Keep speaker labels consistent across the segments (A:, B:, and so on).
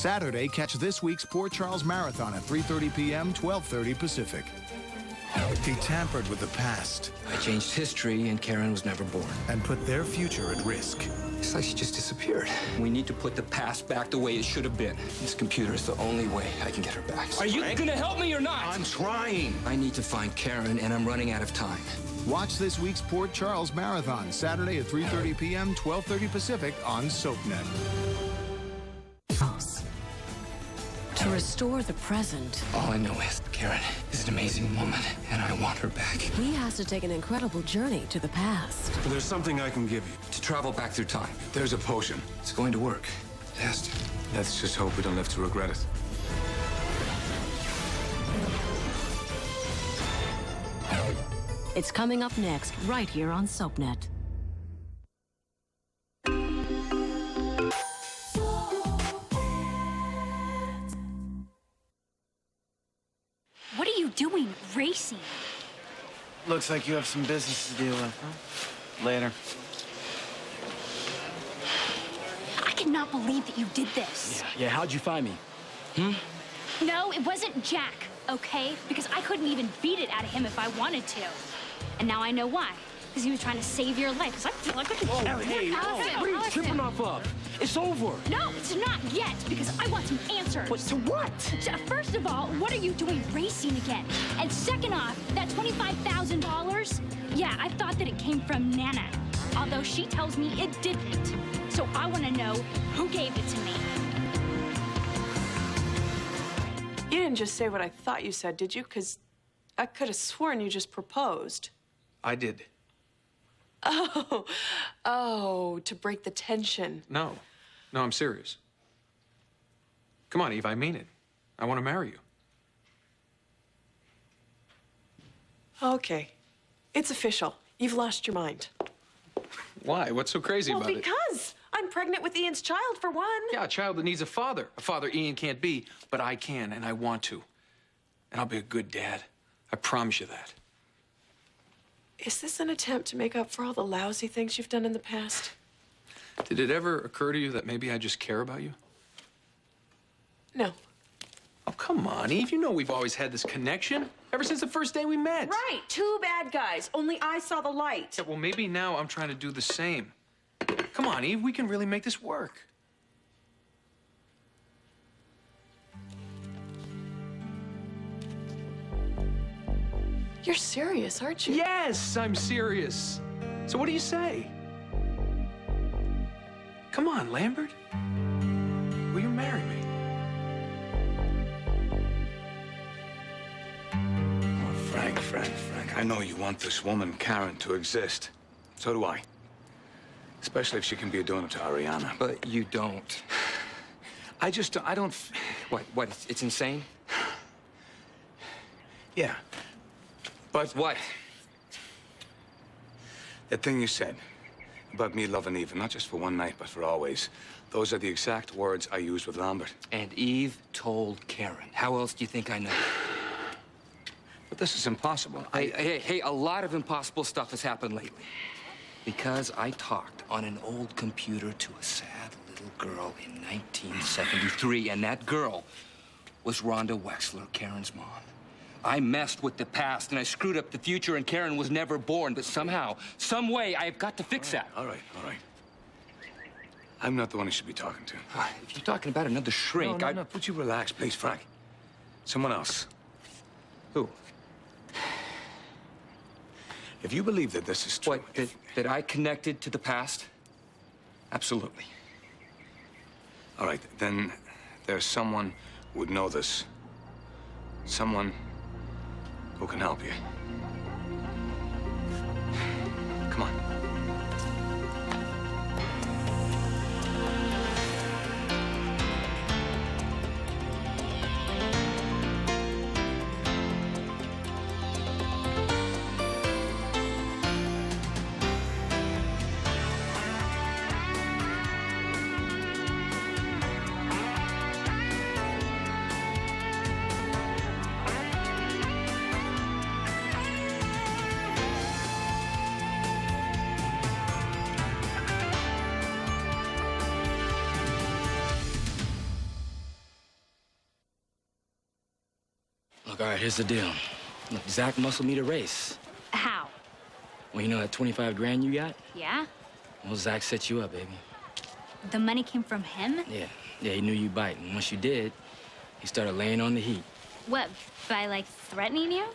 A: Saturday, catch this week's Port Charles Marathon at 3:30 p.m., 12:30 Pacific. He tampered with the past.
B: I changed history, and Karen was never born.
A: And put their future at risk.
B: It's like she just disappeared. We need to put the past back the way it should have been. This computer is the only way I can get her back. Are you gonna help me or not?
C: I'm trying.
B: I need to find Karen, and I'm running out of time.
A: Watch this week's Port Charles Marathon, Saturday at 3:30 p.m., 12:30 Pacific on SoapNet.
D: To restore the present,
B: All I know is Karen is an amazing woman, and I want her back.
D: he has to take an incredible journey to the past.
C: There's something I can give you.
B: To travel back through time.
C: There's a potion.
B: It's going to work. It has to.
C: Let's just hope we don't live to regret it.
D: It's coming up next, right here on SoapNet.
E: What are you doing? Racing?
F: Looks like you have some business to deal with, huh? Later.
E: I cannot believe that you did this.
F: Yeah, how'd you find me?
E: No, it wasn't Jack, okay? Because I couldn't even beat it out of him if I wanted to. And now I know why. Because he was trying to save your life. Because I feel like I could kill him.
F: What are you tripping off of? It's over.
E: No, it's not yet, because I want some answers.
F: But to what?
E: First of all, what are you doing racing again? And second off, that $25,000, yeah, I thought that it came from Nana. Although she tells me it didn't. So I want to know who gave it to me.
G: You didn't just say what I thought you said, did you? Because I could have sworn you just proposed.
F: I did.
G: Oh, to break the tension.
H: No, I'm serious. Come on, Eve, I mean it. I want to marry you.
G: Okay, it's official. You've lost your mind.
H: Why? What's so crazy about it?
G: Because I'm pregnant with Ian's child, for one.
H: Yeah, a child that needs a father. A father Ian can't be, but I can, and I want to. And I'll be a good dad. I promise you that.
G: Is this an attempt to make up for all the lousy things you've done in the past?
H: Did it ever occur to you that maybe I just care about you?
G: No.
H: Oh, come on, Eve. You know we've always had this connection ever since the first day we met.
G: Right, two bad guys. Only I saw the light.
H: Yeah, well, maybe now I'm trying to do the same. Come on, Eve. We can really make this work.
G: You're serious, aren't you?
H: Yes, I'm serious. So what do you say? Come on, Lambert. Will you marry me?
C: Oh, Frank. I know you want this woman, Karen, to exist. So do I. Especially if she can be a donor to Ariana.
B: But you don't.
C: I don't...
B: What? It's insane?
C: Yeah. But...
B: What?
C: That thing you said about me loving Eve, not just for one night, but for always. Those are the exact words I used with Lambert.
B: And Eve told Karen. How else do you think I know?
C: But this is impossible.
B: Hey, a lot of impossible stuff has happened lately. Because I talked on an old computer to a sad little girl in 1973, and that girl was Rhonda Wexler, Karen's mom. I messed with the past, and I screwed up the future, and Karen was never born. But somehow, some way, I've got to fix that.
C: All right. I'm not the one you should be talking to.
B: If you're talking about another shrink,
C: No. Would you relax, please, Frank? Someone else.
B: Who?
C: If you believe that this is true...
B: What, that I connected to the past? Absolutely.
C: All right, then there's someone who would know this. Someone who can help you. Come on.
B: Look, all right, here's the deal. Look, Zach muscled me to race.
E: How?
B: Well, you know that 25 grand you got?
E: Yeah?
B: Well, Zach set you up, baby.
E: The money came from him?
B: Yeah, he knew you'd bite. And once you did, he started laying on the heat.
E: What, by, like, threatening you?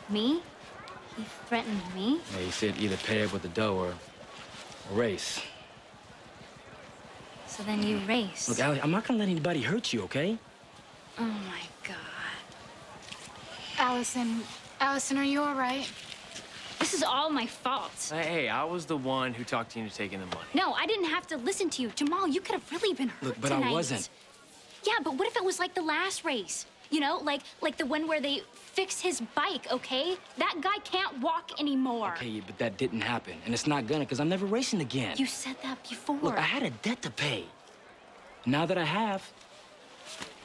E: Me? He threatened me?
B: Yeah, he said either pay up with the dough or race.
E: So then you race.
B: Look, Allie, I'm not gonna let anybody hurt you, okay?
E: Oh, my God.
I: Allison, are you all right?
E: This is all my fault.
F: Hey, I was the one who talked to you into taking the money.
E: No, I didn't have to listen to you. Jamal, you could have really been hurt
B: Look, but
E: tonight.
B: I wasn't.
E: Yeah, but what if it was like the last race? You know, like the one where they fixed his bike, okay? That guy can't walk anymore.
B: Okay, but that didn't happen. And it's not gonna, because I'm never racing again.
E: You said that before.
B: Look, I had a debt to pay. Now that I have,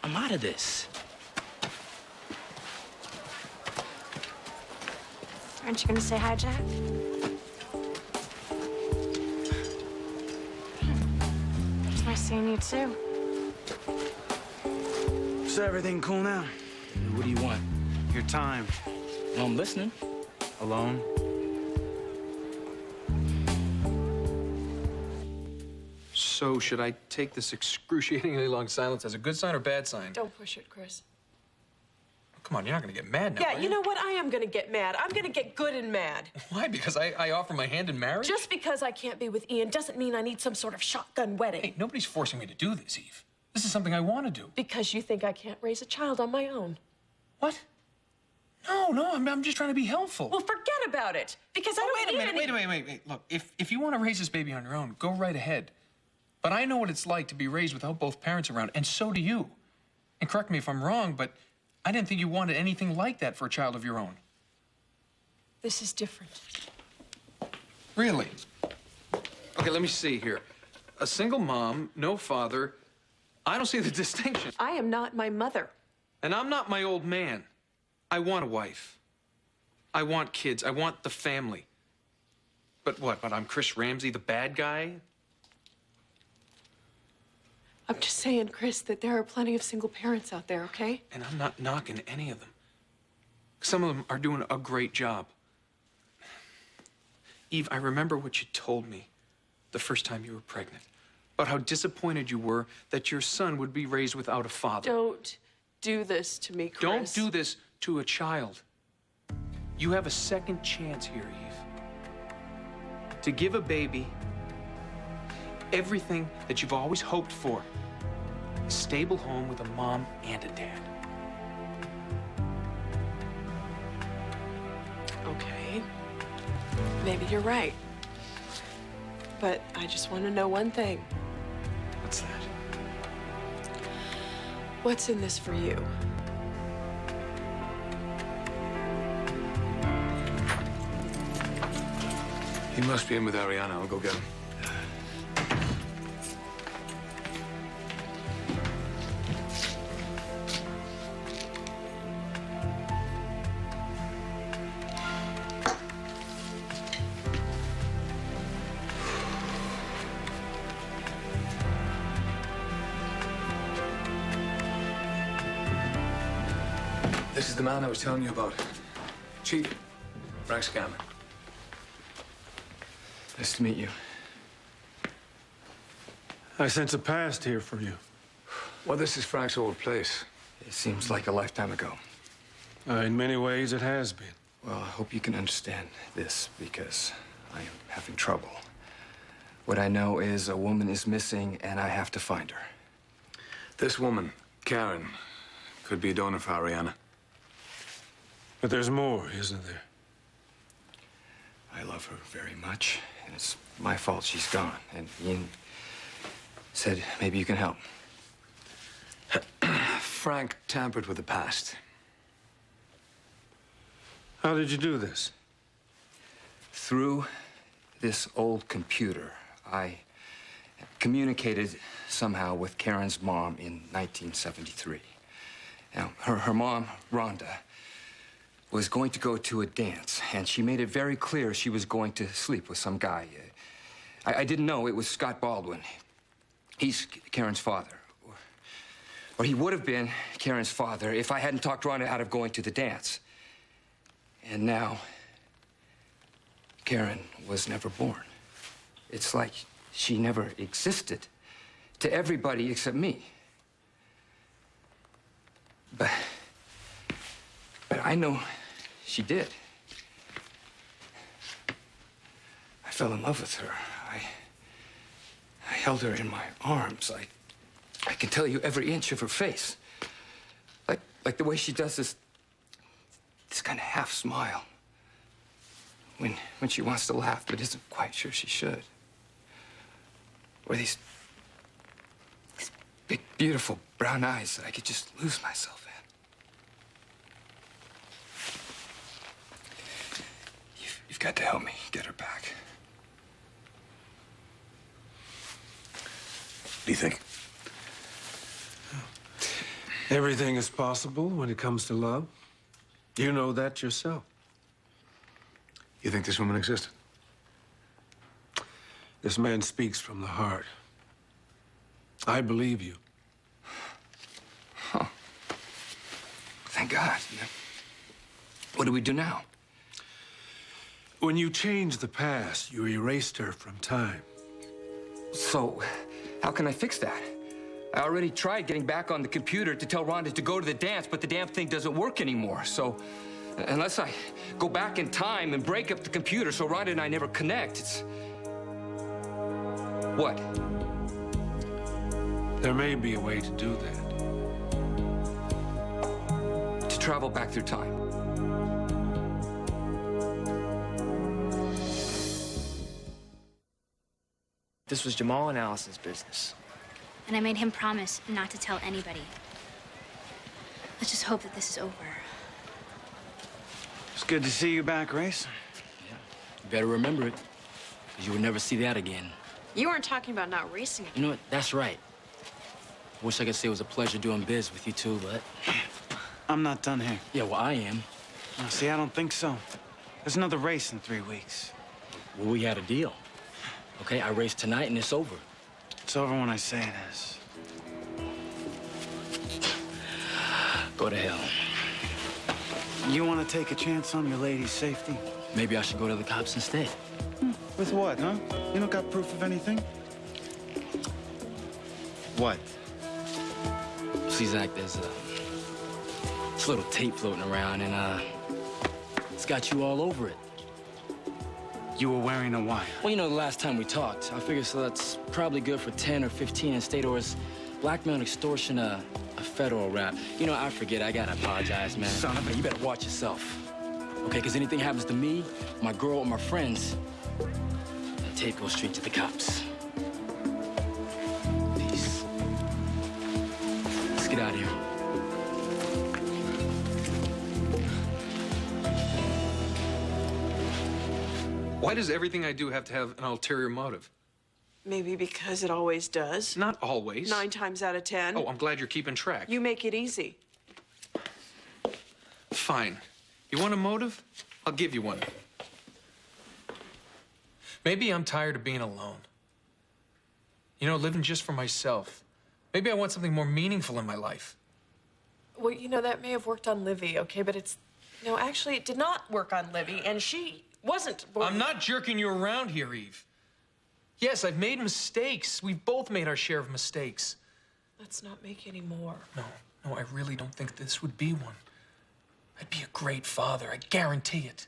B: I'm out of this.
I: Aren't you gonna say hi, Jack? It's nice seeing you, too.
F: So everything cool now?
B: What do you want?
F: Your time.
B: Well, I'm listening.
F: Alone?
H: So, should I take this excruciatingly long silence as a good sign or bad sign?
G: Don't push it, Chris.
H: Come on, you're not gonna get mad now,
G: Yeah,
H: are
G: you know what? I am gonna get mad. I'm gonna get good and mad.
H: Why? Because I offer my hand in marriage?
G: Just because I can't be with Ian doesn't mean I need some sort of shotgun wedding.
H: Hey, nobody's forcing me to do this, Eve. This is something I want to do.
G: Because you think I can't raise a child on my own.
H: What? No, I'm just trying to be helpful.
G: Well, forget about it. Because I don't
H: wait a
G: need
H: minute,
G: any...
H: wait. Look, if you want to raise this baby on your own, go right ahead. But I know what it's like to be raised without both parents around, and so do you. And correct me if I'm wrong, but I didn't think you wanted anything like that for a child of your own.
G: This is different.
H: Really? Okay, let me see here. A single mom, no father. I don't see the distinction.
G: I am not my mother.
H: And I'm not my old man. I want a wife. I want kids. I want the family. But what? But I'm Chris Ramsey, the bad guy?
G: I'm just saying, Chris, that there are plenty of single parents out there, okay?
H: And I'm not knocking any of them. Some of them are doing a great job. Eve, I remember what you told me the first time you were pregnant, about how disappointed you were that your son would be raised without a father.
G: Don't do this to me, Chris.
H: Don't do this to a child. You have a second chance here, Eve. To give a baby everything that you've always hoped for. A stable home with a mom and a dad.
G: Okay. Maybe you're right. But I just want to know one thing.
H: What's that?
G: What's in this for you?
C: He must be in with Ariana. I'll go get him. This is the man I was telling you about. Chief, Frank Scammon.
B: Nice to meet you.
J: I sense a past here for you.
C: Well, this is Frank's old place.
B: It seems like a lifetime ago.
J: In many ways, it has been.
B: Well, I hope you can understand this, because I am having trouble. What I know is a woman is missing, and I have to find her.
C: This woman, Karen, could be a donor for Ariana.
J: But there's more, isn't there?
B: I love her very much, and it's my fault she's gone. And Ian said maybe you can help.
C: Frank tampered with the past.
J: How did you do this?
B: Through this old computer, I communicated somehow with Karen's mom in 1973. Now, her mom, Rhonda, was going to go to a dance, and she made it very clear she was going to sleep with some guy. I didn't know it was Scott Baldwin. He's Karen's father. Or he would have been Karen's father if I hadn't talked Rhonda out of going to the dance. And now, Karen was never born. It's like she never existed to everybody except me. But I know she did. I fell in love with her. I held her in my arms. I can tell you every inch of her face. Like the way she does this kind of half smile. When she wants to laugh but isn't quite sure she should. Or these big, beautiful brown eyes that I could just lose myself in. You've got to help me get her back.
C: What do you think?
J: Everything is possible when it comes to love. You know that yourself.
C: You think this woman existed?
J: This man speaks from the heart. I believe you.
B: Huh. Thank God. What do we do now?
J: When you changed the past, you erased her from time.
B: So, how can I fix that? I already tried getting back on the computer to tell Rhonda to go to the dance, but the damn thing doesn't work anymore. So, unless I go back in time and break up the computer so Rhonda and I never connect, it's... What?
J: There may be a way to do that.
B: To travel back through time.
F: This was Jamal and Allison's business.
I: And I made him promise not to tell anybody. Let's just hope that this is over.
F: It's good to see you back, Race.
K: Yeah, you better remember it, because you will never see that again.
G: You weren't talking about not racing.
K: You know what? That's right. I wish I could say it was a pleasure doing biz with you two, but...
F: I'm not done here.
K: Yeah, well, I am.
F: No, see, I don't think so. There's another race in 3 weeks.
K: Well, we had a deal. Okay, I race tonight and it's over.
F: It's over when I say it is.
K: Go to hell.
F: You want to take a chance on your lady's safety?
K: Maybe I should go to the cops instead.
F: With what, huh? You don't got proof of anything? What?
K: See, Zach, there's this little tape floating around, and it's got you all over it.
F: You were wearing a wire.
K: Well, you know, the last time we talked, I figured so that's probably good for 10 or 15 in state, or is blackmail and extortion a federal rap? You know, I forget. I gotta apologize, man.
F: Son of a...
K: You better watch yourself, okay? Because anything happens to me, my girl, or my friends, that tape goes straight to the cops. Peace. Let's get out of here.
H: Why does everything I do have to have an ulterior motive?
G: Maybe because it always does.
H: Not always.
G: 9 times out of 10.
H: Oh, I'm glad you're keeping track.
G: You make it easy.
H: Fine. You want a motive? I'll give you one. Maybe I'm tired of being alone. You know, living just for myself. Maybe I want something more meaningful in my life.
G: Well, you know, that may have worked on Livy, okay? But it's... No, actually, it did not work on Livy, and she wasn't born...
H: I'm not jerking you around here, Eve. Yes, I've made mistakes. We've both made our share of mistakes.
G: Let's not make any more.
H: No, I really don't think this would be one. I'd be a great father, I guarantee it.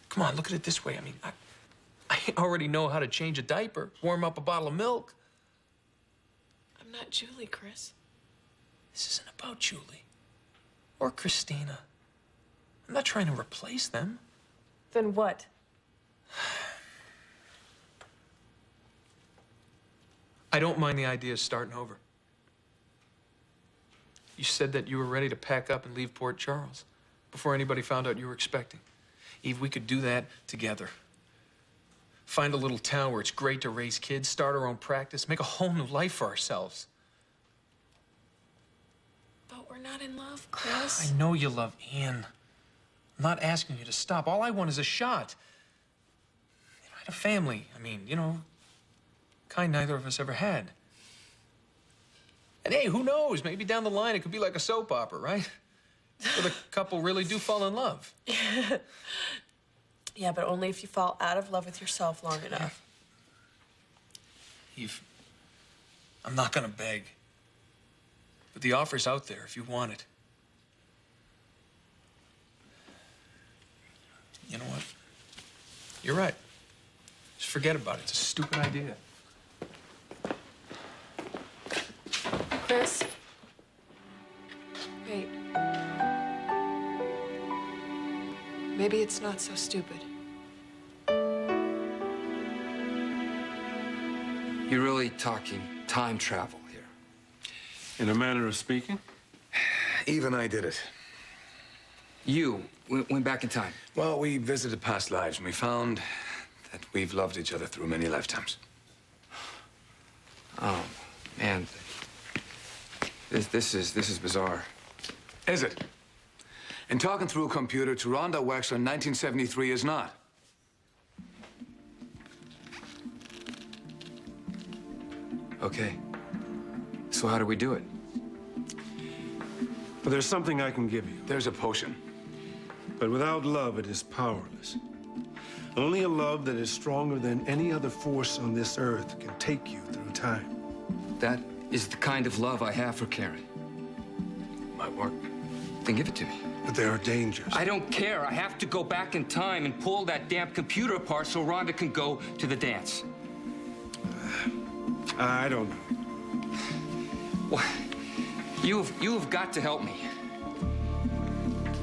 H: Come on, look at it this way. I mean, I already know how to change a diaper, warm up a bottle of milk.
G: I'm not Julie, Chris.
H: This isn't about Julie or Christina. I'm not trying to replace them.
G: Then what?
H: I don't mind the idea of starting over. You said that you were ready to pack up and leave Port Charles before anybody found out you were expecting. Eve, we could do that together. Find a little town where it's great to raise kids, start our own practice, make a whole new life for ourselves.
G: But we're not in love, Chris.
H: I know you love Ian. I'm not asking you to stop. All I want is a shot. You know, I had a family. I mean, you know, kind neither of us ever had. And hey, who knows? Maybe down the line it could be like a soap opera, right? Where the couple really do fall in love.
G: Yeah, but only if you fall out of love with yourself long enough.
H: Eve, I'm not gonna beg. But the offer's out there if you want it. You know what? You're right. Just forget about it. It's a stupid idea.
G: Chris? Wait. Maybe it's not so stupid.
B: You're really talking time travel here.
J: In a manner of speaking?
C: Eve and I did it.
B: You went back in time.
C: Well, we visited past lives, and we found that we've loved each other through many lifetimes.
B: Oh, man. This is bizarre.
C: Is it? And talking through a computer to Rhonda Wexler in 1973 is not.
B: Okay. So how do we do it?
J: But there's something I can give you.
C: There's a potion.
J: But without love, it is powerless. Only a love that is stronger than any other force on this earth can take you through time.
B: That is the kind of love I have for Karen. Might work. Then give it to me.
J: But there are dangers.
B: I don't care. I have to go back in time and pull that damn computer apart so Rhonda can go to the dance.
J: I don't know.
B: What? You've got to help me.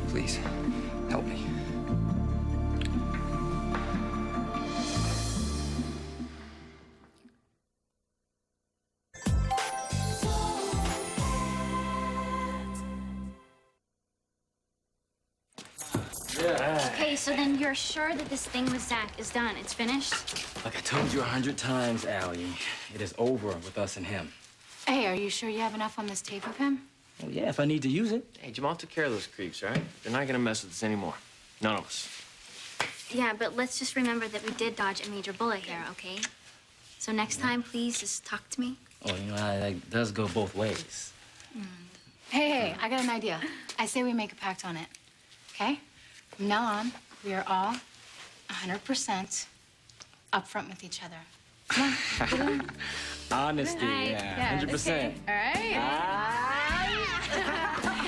B: Please, help me.
I: Okay, so then you're sure that this thing with Zach is done? It's finished?
K: Like I told you 100 times, Allie, it is over with us and him.
I: Hey, are you sure you have enough on this tape of him?
K: Well, yeah, if I need to use it.
F: Hey, Jamal took care of those creeps, right? They're not gonna mess with us anymore. None of us.
I: Yeah, but let's just remember that we did dodge a major bullet here, okay? So next time, please just talk to me.
K: Oh, you know, that does go both ways.
L: Hey, I got an idea. I say we make a pact on it, okay? From now on, we are all 100% upfront with each other. Come on.
K: Honesty,
L: Right.
K: yeah, 100%.
L: Okay. All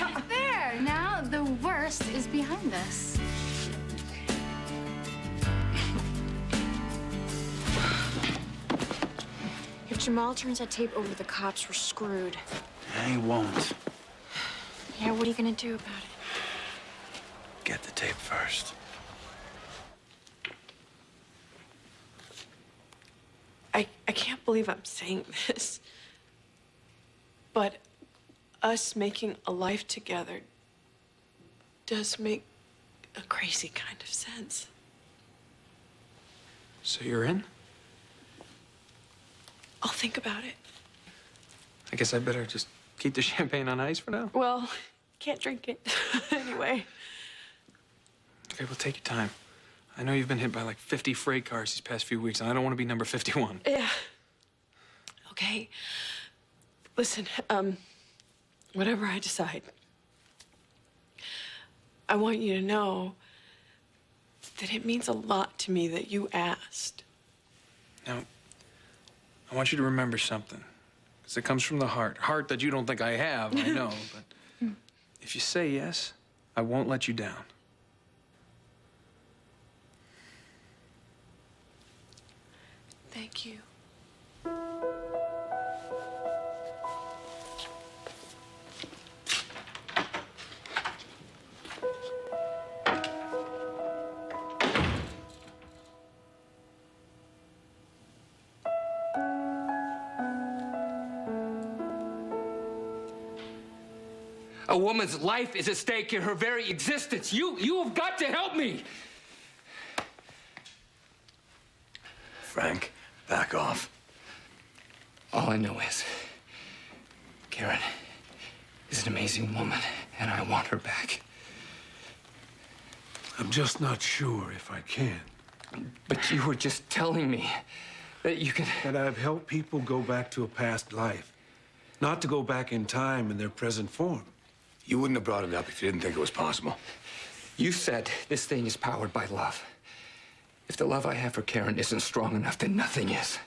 L: right. There. Now the worst is behind us.
M: If Jamal turns that tape over to the cops, we're screwed.
F: He won't.
M: Yeah, what are you gonna do about it?
F: Get the tape first.
G: I can't believe I'm saying this, but us making a life together does make a crazy kind of sense.
H: So you're in?
G: I'll think about it.
H: I guess I better just keep the champagne on ice for now.
G: Well, can't drink it anyway.
H: Okay, well, take your time. I know you've been hit by like 50 freight cars these past few weeks, and I don't want to be number 51.
G: Yeah. Okay. Listen, whatever I decide, I want you to know that it means a lot to me that you asked.
H: Now, I want you to remember something, because it comes from the heart. Heart that you don't think I have, I know, but if you say yes, I won't let you down.
G: Thank you.
B: A woman's life is at stake here, her very existence. You have got to help me.
C: Frank, back off.
B: All I know is Karen is an amazing woman, and I want her back.
J: I'm just not sure if I can.
B: But you were just telling me that you can...
J: That I've helped people go back to a past life not to go back in time in their present form.
C: You wouldn't have brought it up if you didn't think it was possible.
B: You said this thing is powered by love. If the love I have for Karen isn't strong enough, then nothing is.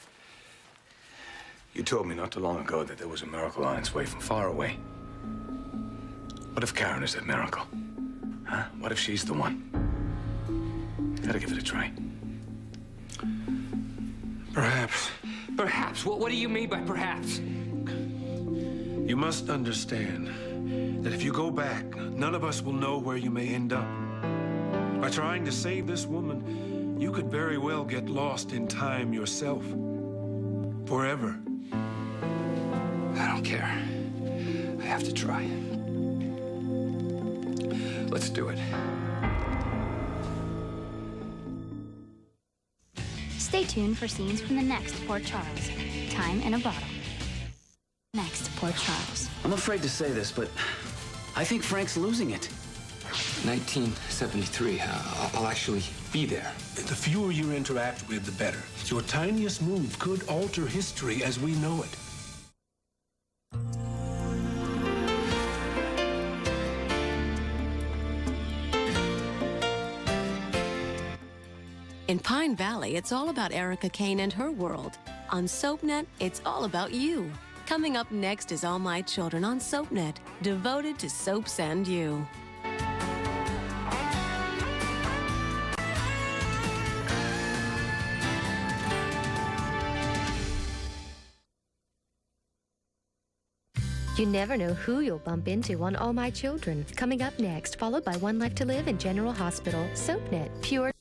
C: You told me not too long ago that there was a miracle on its way from far away. What if Karen is that miracle? Huh? What if she's the one? Gotta give it a try.
J: Perhaps.
B: Perhaps? What do you mean by perhaps?
J: You must understand that if you go back, none of us will know where you may end up. By trying to save this woman, you could very well get lost in time yourself. Forever.
B: I don't care. I have to try. Let's do it.
I: Stay tuned for scenes from the next Port Charles. Time in a bottle. Next Port Charles.
K: I'm afraid to say this, but I think Frank's losing it.
B: 1973. I'll actually be there.
J: The fewer you interact with, the better. Your tiniest move could alter history as we know it.
D: In Pine Valley, it's all about Erica Kane and her world. On SoapNet, it's all about you. Coming up next is All My Children on SoapNet, devoted to soaps and you.
N: You never know who you'll bump into on All My Children. Coming up next, followed by One Life to Live in General Hospital. SoapNet, pure